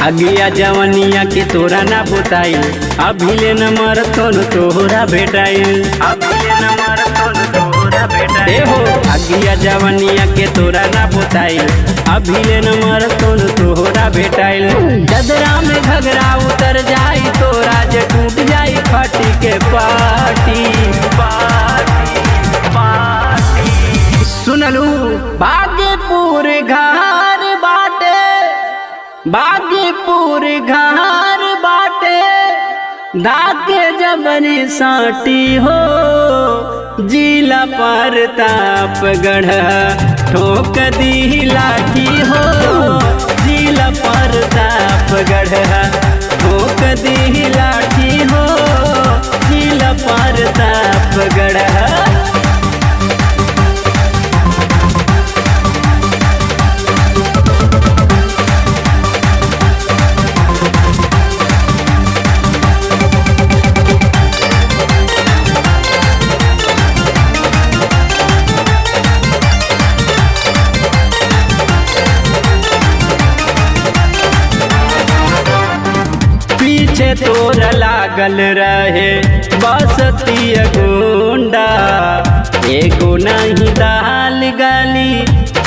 अगिया जवनिया के तोरा ना बुताई, अभिले न मरतोन तोहरा भेटाई, अभिले न मरतोन तोहरा भेटाई हो। अगिया जवनिया के तोरा ना बुताई, अभिले न मरतोन तोहरा भेटाई। गदरा में घगरा उतर जाई तोरा जे टूट जाई फाटी के पाटी पाटी पाटी। सुनलू भाग्यपुर घर बाटे, भाग्यपुर घर बाटे, धाके जबरी साटी हो। जिला प्रतापगढ़ ठोक दी लाठी हो, जिला प्रतापगढ़ ठोक दी लाठी हो, जिला प्रतापगढ़। पीछे तोरा लागल रहे बसती गुंडा, एगो नहीं दाल गाली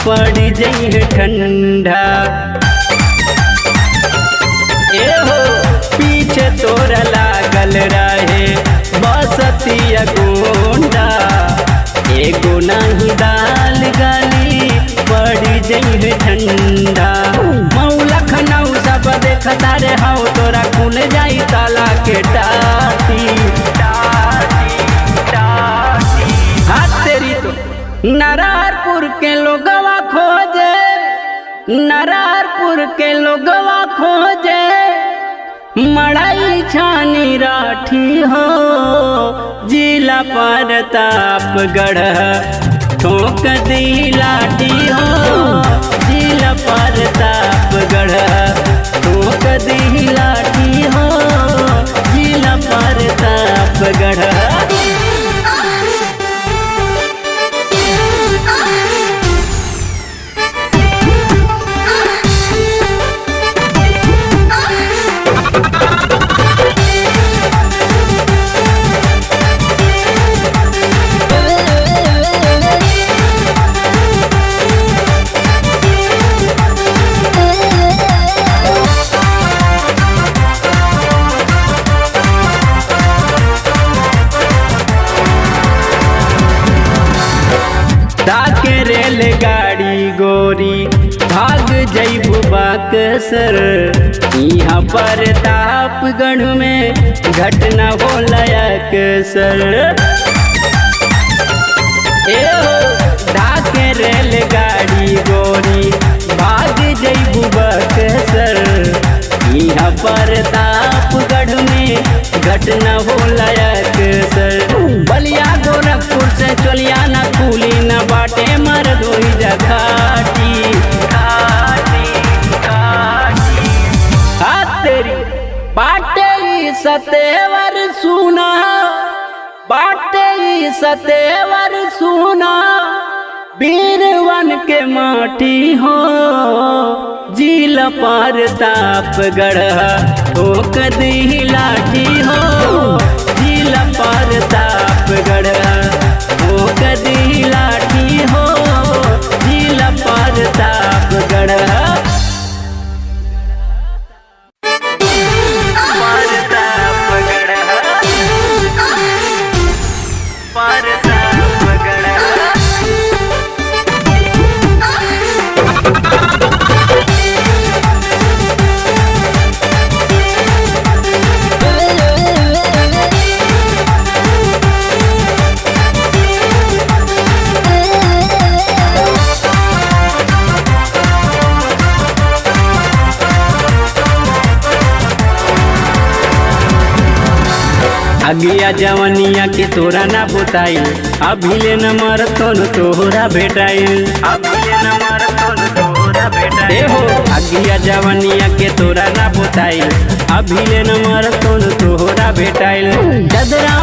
पड़ जाइए ठंडा। एहो पीछे तोरा लागल रहे बसती गुंडा, एगो नहीं दाल गाली पड़ जाइए ठंडा। लखनऊ सब देखता रे हाउ तोरा खुल जाई ताला के टाटी टाटी टाटी। हाथ तेरी तो नरारपुर के लोगवा खोजे, नरारपुर के लोगवा खोजे, मड़ाई छानी राठी हो। जिला प्रतापगढ़ ठोक दी लाठी हो, जिला प्रतापगढ़ ठोक दी लाठी हो, जिला प्रतापगढ़। ताके रेलगाड़ी गोरी भाग जइबू बक्सर, यहाँ प्रतापगढ़ में घटना होला अक्सर। ताके रेलगाड़ी गोरी भाग जइबू बक्सर, यहाँ प्रतापगढ़ में घटना होला अक्सर। बलिया गोरखपुर से चलिया न खुली न बाटे मर्द होई जा घाटी घाटी घाटी। हाथ तेरी बाटे सतेवर सुना, बाटे सतेवर सुना, बीरवन के माटी हो। जिला प्रतापगढ़ ठोक दी लाठी हो, जिला प्रतापगढ़ ठोक दी लाठी हो, जिला प्रतापगढ़। अगिया जवनिया के तोरा ना बुताई, अभिले न मरतोन तोहरा भेटाई, अभिले न मरतोन तोहरा भेटाई हो। अगिया जवनिया के तोरा ना बुताई, अभिले न मरतोन तोहरा भेटाई। गदरा